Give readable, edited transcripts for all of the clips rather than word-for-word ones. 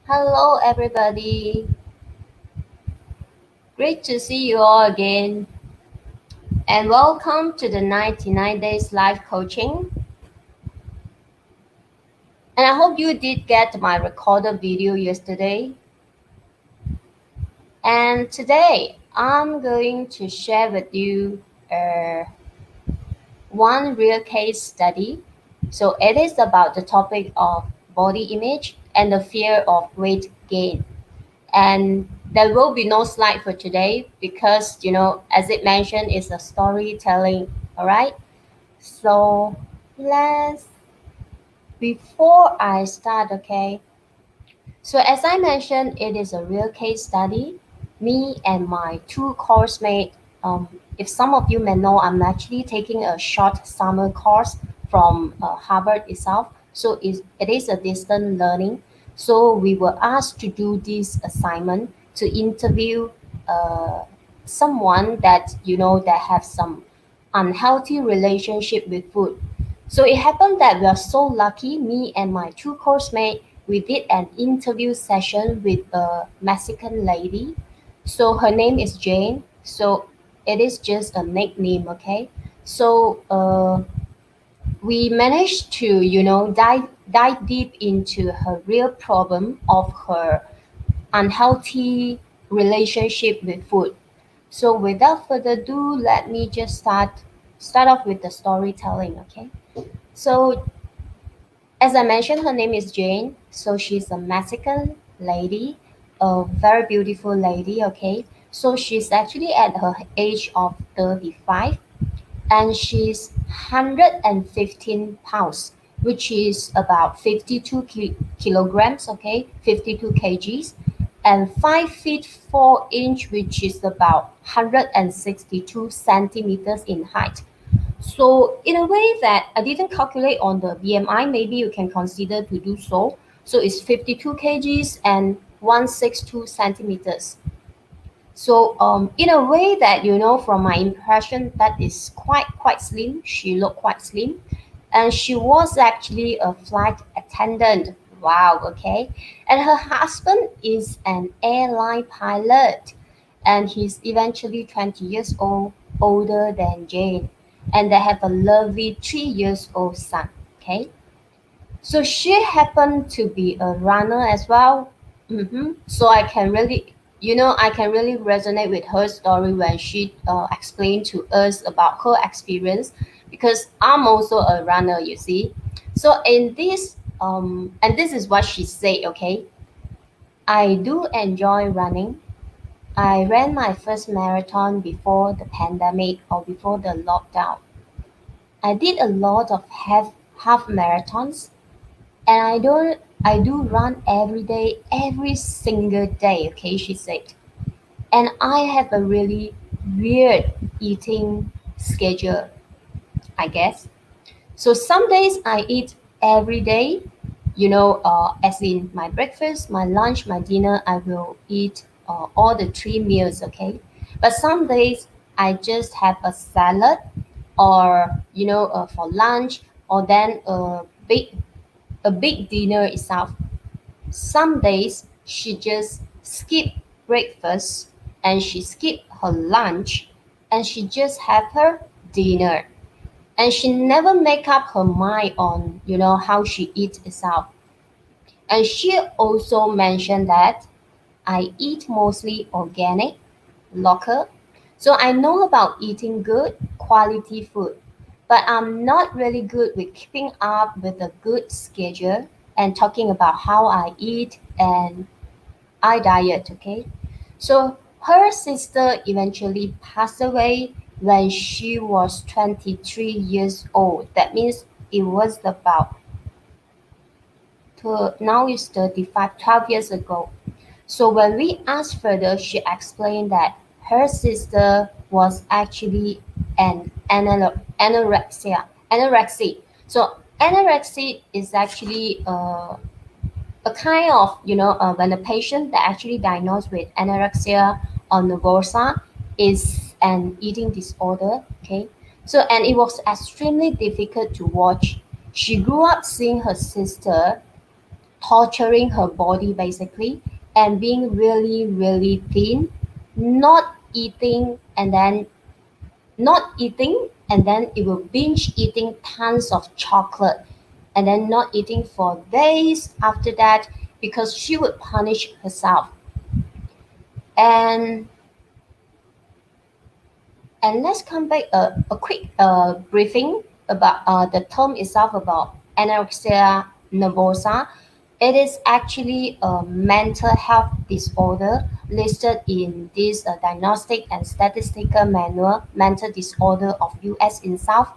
Hello, everybody. Great to see you all again. And welcome to the 99 Days Life Coaching. And I hope you did get my recorded video yesterday. And today, I'm going to share with you one real case study. So it is about the topic of body image and the fear of weight gain. And there will be no slide for today because, as it mentioned, it's a storytelling. All right. So let's, before I start, okay. So as I mentioned, it is a real case study. Me and my two course mates, if some of you may know, I'm actually taking a short summer course from Harvard itself. So it is a distant learning. So we were asked to do this assignment to interview uh, someone that, that have some unhealthy relationship with food. So it happened that we are so lucky, me and my two course mates, we did an interview session with a Mexican lady. So her name is Jane. So it is just a nickname, okay? So we managed to, dive deep into her real problem of her unhealthy relationship with food. So without further ado, let me just start off with the storytelling, okay? So as I mentioned, her name is Jane. So she's a Mexican lady, a very beautiful lady, okay? So she's actually at her age of 35 and she's 115 pounds, which is about 52 kilograms, okay? 52 kgs, and 5 feet 4 inch, which is about 162 centimeters in height. So in a way that I didn't calculate on the BMI, maybe you can consider to do so. So it's 52 kgs and 162 centimeters. So in a way that from my impression that is quite slim. She looked quite slim, and she was actually a flight attendant. Wow, okay. And her husband is an airline pilot, and he's eventually 20 years old, older than Jane, and they have a lovely 3 years old son. Okay, so she happened to be a runner as well. So I can really resonate with her story when she explained to us about her experience because I'm also a runner, you see. So in this, and this is what she said, okay. I do enjoy running. I ran my first marathon before the pandemic or before the lockdown. I did a lot of half marathons and I do run every day, every single day, okay, she said. And I have a really weird eating schedule, I guess. So some days I eat every day, as in my breakfast, my lunch, my dinner, I will eat all the three meals, okay? But some days I just have a salad or, for lunch or then a big dinner itself. Some days she just skip breakfast and she skip her lunch and she just have her dinner. And she never make up her mind on, how she eats itself. And she also mentioned that I eat mostly organic, local. So I know about eating good quality food, but I'm not really good with keeping up with a good schedule and talking about how I eat and I diet, okay? So her sister eventually passed away when she was 23 years old. That means it was about now it's 35, 12 years ago. So when we asked further, she explained that her sister was actually an anorexia. So anorexia is actually a kind of, when a patient that actually diagnosed with anorexia or nervosa is an eating disorder, okay? So, and it was extremely difficult to watch. She grew up seeing her sister torturing her body basically, and being really, really thin, not eating, and then not eating, and then it will binge eating tons of chocolate, and then not eating for days after that because she would punish herself. And let's come back a quick briefing about the term itself about anorexia nervosa. It is actually a mental health disorder listed in this Diagnostic and Statistical Manual Mental Disorder of US itself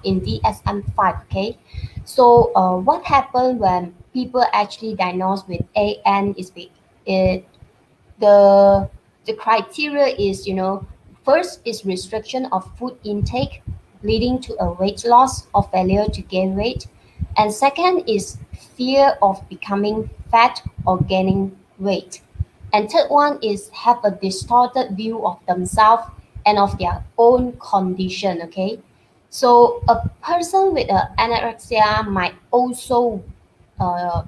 in DSM-5. Okay, so what happened when people actually diagnosed with AN is it, the criteria is, first is restriction of food intake leading to a weight loss or failure to gain weight, and second is fear of becoming fat or gaining weight, and third one is have a distorted view of themselves and of their own condition. Okay, so a person with anorexia uh,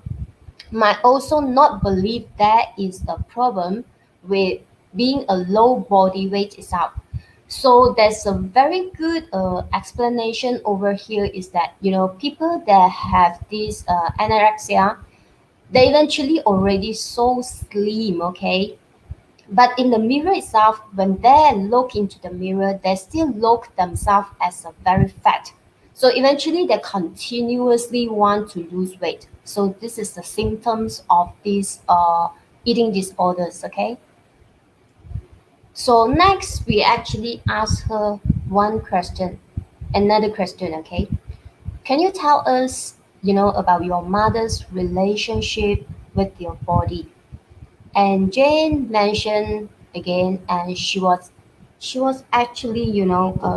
might also not believe there is a problem with being a low body weight itself. So there's a very good explanation over here is that, people that have this anorexia, they eventually already so slim, okay, but in the mirror itself, when they look into the mirror, they still look themselves as a very fat. So eventually they continuously want to lose weight. So this is the symptoms of these eating disorders, okay? So next we actually ask her one question, another question, okay? Can you tell us, about your mother's relationship with your body? And Jane mentioned again, and she was actually,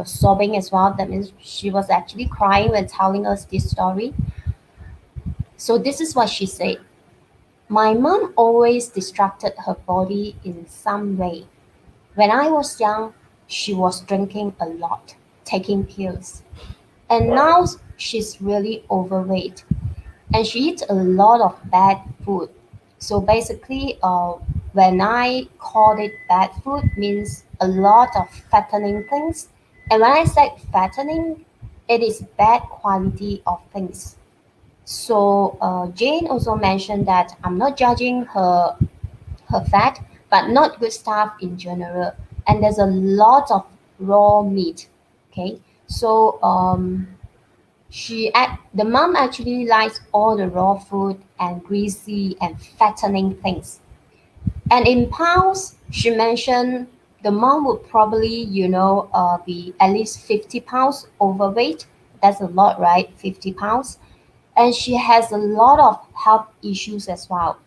sobbing as well. That means she was actually crying when telling us this story. So this is what she said. My mom always distracted her body in some way. When I was young, she was drinking a lot, taking pills. And now she's really overweight and she eats a lot of bad food. So basically, when I call it bad food, means a lot of fattening things. And when I say fattening, it is bad quality of things. So Jane also mentioned that I'm not judging her fat, but not good stuff in general. And there's a lot of raw meat. Okay, so the mom actually likes all the raw food and greasy and fattening things. And in pounds, she mentioned the mom would probably, be at least 50 pounds overweight. That's a lot, right? 50 pounds. And she has a lot of health issues as well.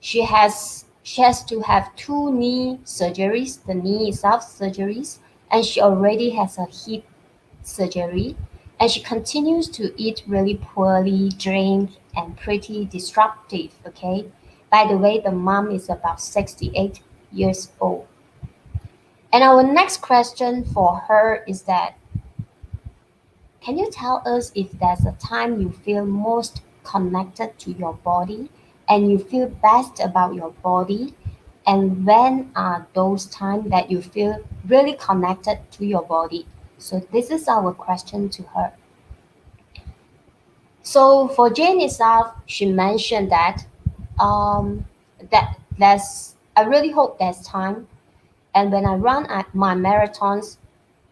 She has to have two knee surgeries, the knee itself surgeries, and she already has a hip surgery, and she continues to eat really poorly, drink, and pretty disruptive. Okay. By the way, the mom is about 68 years old. And our next question for her is that, can you tell us if there's a time you feel most connected to your body and you feel best about your body? And when are those times that you feel really connected to your body? So this is our question to her. So for Jane itself, she mentioned that there's I really hope there's time. And when I run at my marathons,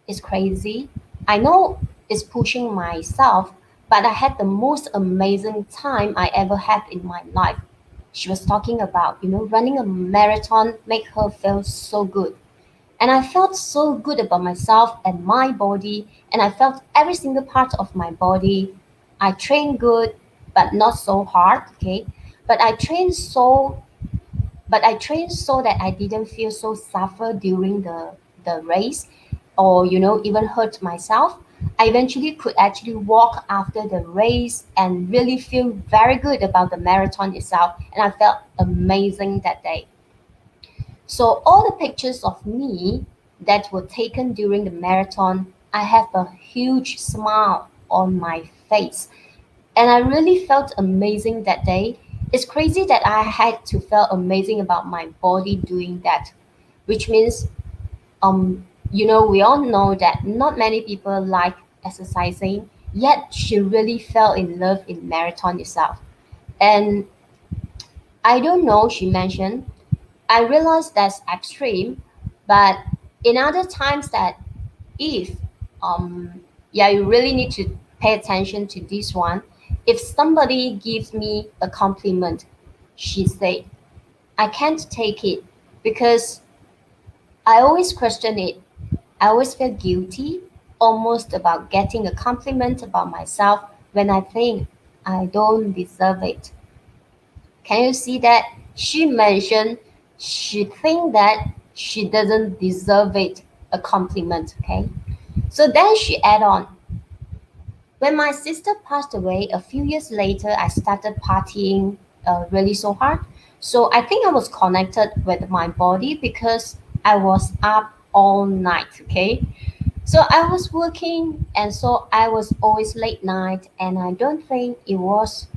it's crazy. I know it's pushing myself, but I had the most amazing time I ever had in my life. She was talking about, running a marathon make her feel so good. And I felt so good about myself and my body, and I felt every single part of my body. I trained good, but not so hard, okay? But I trained so but I trained so that I didn't feel so suffer during the race, or even hurt myself. I eventually could actually walk after the race and really feel very good about the marathon itself, and I felt amazing that day. So all the pictures of me that were taken during the marathon, I have a huge smile on my face. And I really felt amazing that day. It's crazy that I had to feel amazing about my body doing that, which means we all know that not many people like exercising, yet she really fell in love in marathon itself. And I don't know, she mentioned, I realize that's extreme, but in other times that if yeah, you really need to pay attention to this one. If somebody gives me a compliment, she said, I can't take it because I always question it. I always feel guilty almost about getting a compliment about myself when I think I don't deserve it. Can you see that? She mentioned she think that she doesn't deserve it, a compliment, okay? So then she add on, when my sister passed away a few years later, I started partying really so hard. So I think I was connected with my body because I was up all night, okay? So I was working, and so I was always late night, and I don't think it was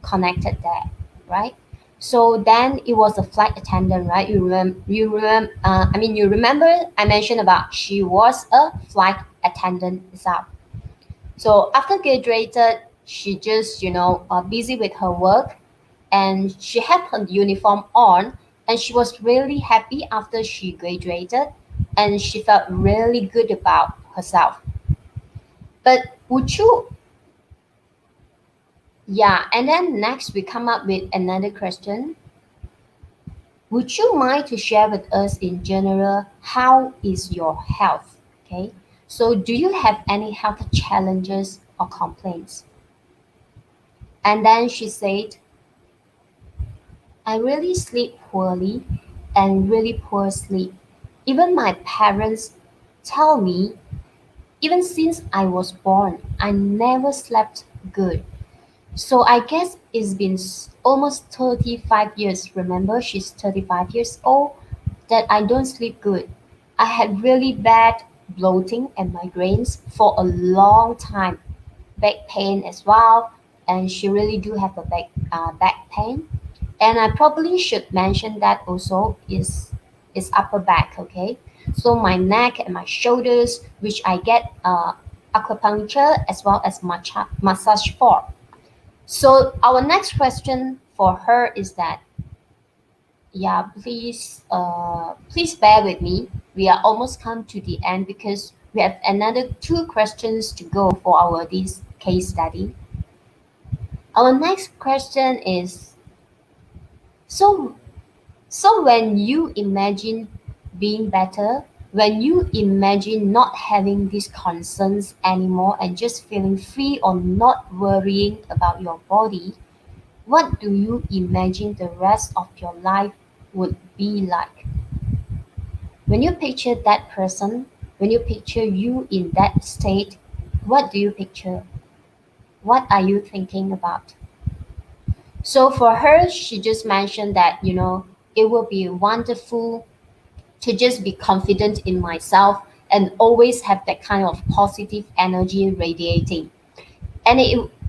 connected there, right? So then it was a flight attendant, right? You remember I mentioned about she was a flight attendant itself. So after graduated, she just busy with her work, and she had her uniform on, and she was really happy after she graduated, and she felt really good about herself. But would you yeah, and then next we come up with another question. Would you mind to share with us in general how is your health? Okay. So do you have any health challenges or complaints? And then she said, I really sleep poorly and really poor sleep. Even my parents tell me, even since I was born, I never slept good. So I guess it's been almost 35 years. Remember, she's 35 years old that I don't sleep good. I had really bad bloating and migraines for a long time, back pain as well, and she really do have a back pain. And I probably should mention that also is upper back. Okay, so my neck and my shoulders, which I get acupuncture as well as massage for. So our next question for her is that, yeah, please bear with me. We are almost come to the end because we have another two questions to go for our this case study. Our next question is, so so when you imagine being better, when you imagine not having these concerns anymore and just feeling free or not worrying about your body, what do you imagine the rest of your life would be like? When you picture that person, when you picture you in that state, what do you picture? What are you thinking about? So for her, she just mentioned that, it will be wonderful to just be confident in myself and always have that kind of positive energy radiating. And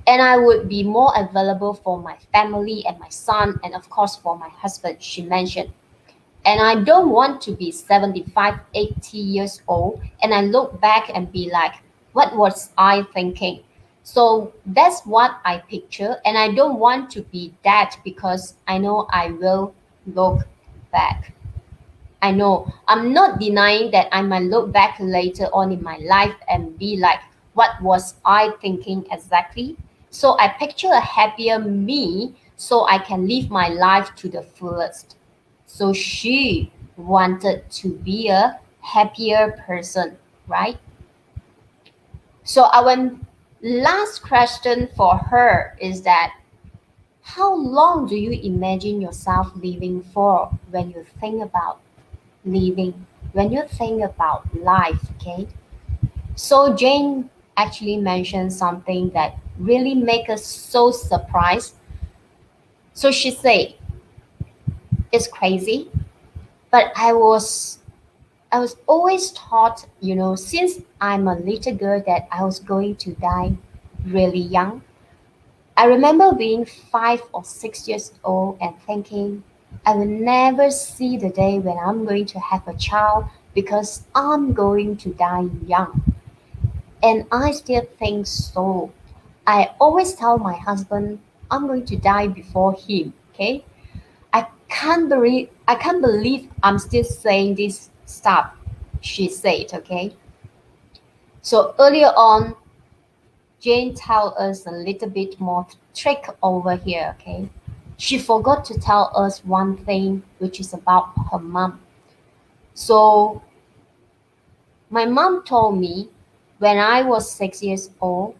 I would be more available for my family and my son and of course for my husband, she mentioned. And I don't want to be 75, 80 years old and I look back and be like, what was I thinking? So that's what I picture. And I don't want to be that because I know I will look back. I know I'm not denying that I might look back later on in my life and be like, what was I thinking exactly? So I picture a happier me so I can live my life to the fullest. So she wanted to be a happier person, right? So our last question for her is that, how long do you imagine yourself living for when you think about living, when you think about life, okay? So Jane actually mentioned something that really make us so surprised. So she said, it's crazy, but I was always taught, since I'm a little girl that I was going to die really young. I remember being 5 or 6 years old and thinking, I will never see the day when I'm going to have a child because I'm going to die young. And I still think so. I always tell my husband I'm going to die before him. Okay? I can't believe I'm still saying this stuff, she said, okay? So earlier on, Jane tell us a little bit more trick over here, okay? She forgot to tell us one thing, which is about her mom. So my mom told me when I was 6 years old,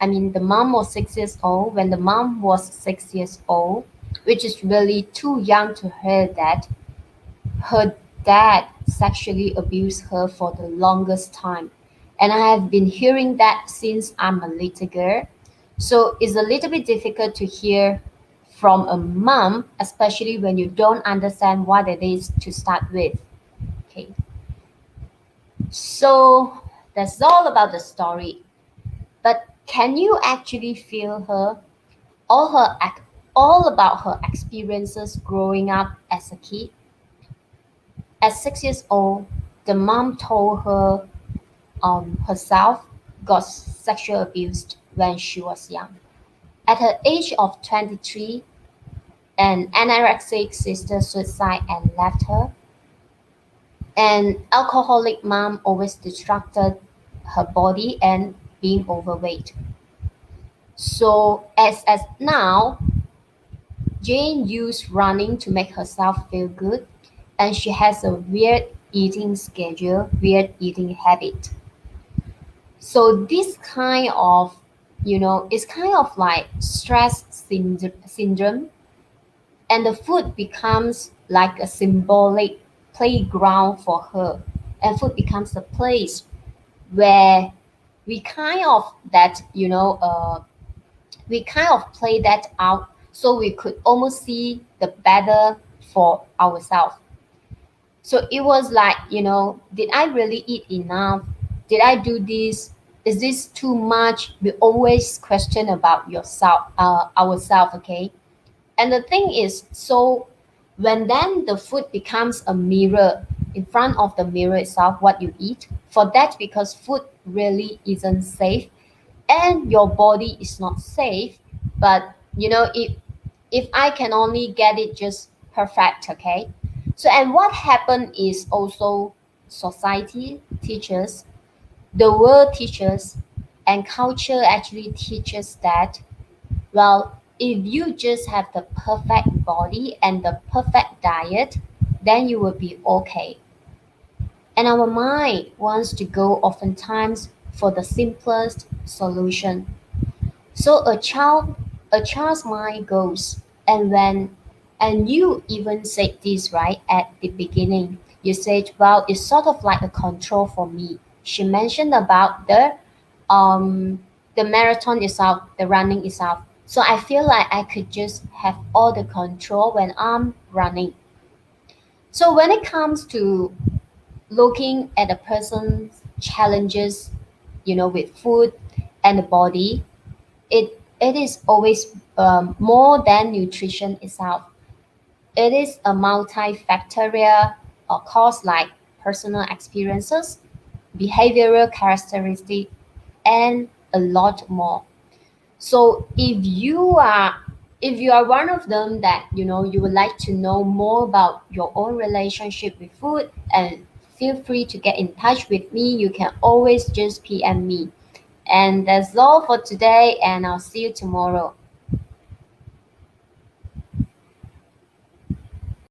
I mean, the mom was 6 years old, when the mom was 6 years old, which is really too young to hear that, her dad sexually abused her for the longest time. And I have been hearing that since I'm a little girl. So it's a little bit difficult to hear from a mom, especially when you don't understand what it is to start with. Okay. So that's all about the story. But can you actually feel her? All all about her experiences growing up as a kid. At 6 years old, the mom told her herself got sexual abused when she was young. At her age of 23, an anorexic sister suicide and left her. An alcoholic mom always distracted her body and being overweight. So as now, Jane used running to make herself feel good, and she has a weird eating schedule, weird eating habit. So this kind of, it's kind of like syndrome, and the food becomes like a symbolic playground for her, and food becomes a place where we kind of that, we kind of play that out so we could almost see the better for ourselves. So it was like, did I really eat enough? Did I do this? Is this too much? We always question about yourself, ourselves, okay? And the thing is, so when then the food becomes a mirror in front of the mirror itself, what you eat, for that, because food really isn't safe and your body is not safe, but if I can only get it just perfect, okay? So, and what happened is also society teaches, the world teaches, and culture actually teaches that, well, if you just have the perfect body and the perfect diet, then you will be okay. And our mind wants to go oftentimes for the simplest solution. So a child's mind goes, and when, and you even said this right at the beginning. You said, well, it's sort of like a control for me. She mentioned about the marathon itself, the running itself. So I feel like I could just have all the control when I'm running. So when it comes to looking at a person's challenges, with food and the body, it is always more than nutrition itself. It is a multifactorial cause like personal experiences, behavioral characteristics, and a lot more. So if you are one of them that you would like to know more about your own relationship with food, and feel free to get in touch with me. You can always just PM me. And that's all for today, and I'll see you tomorrow.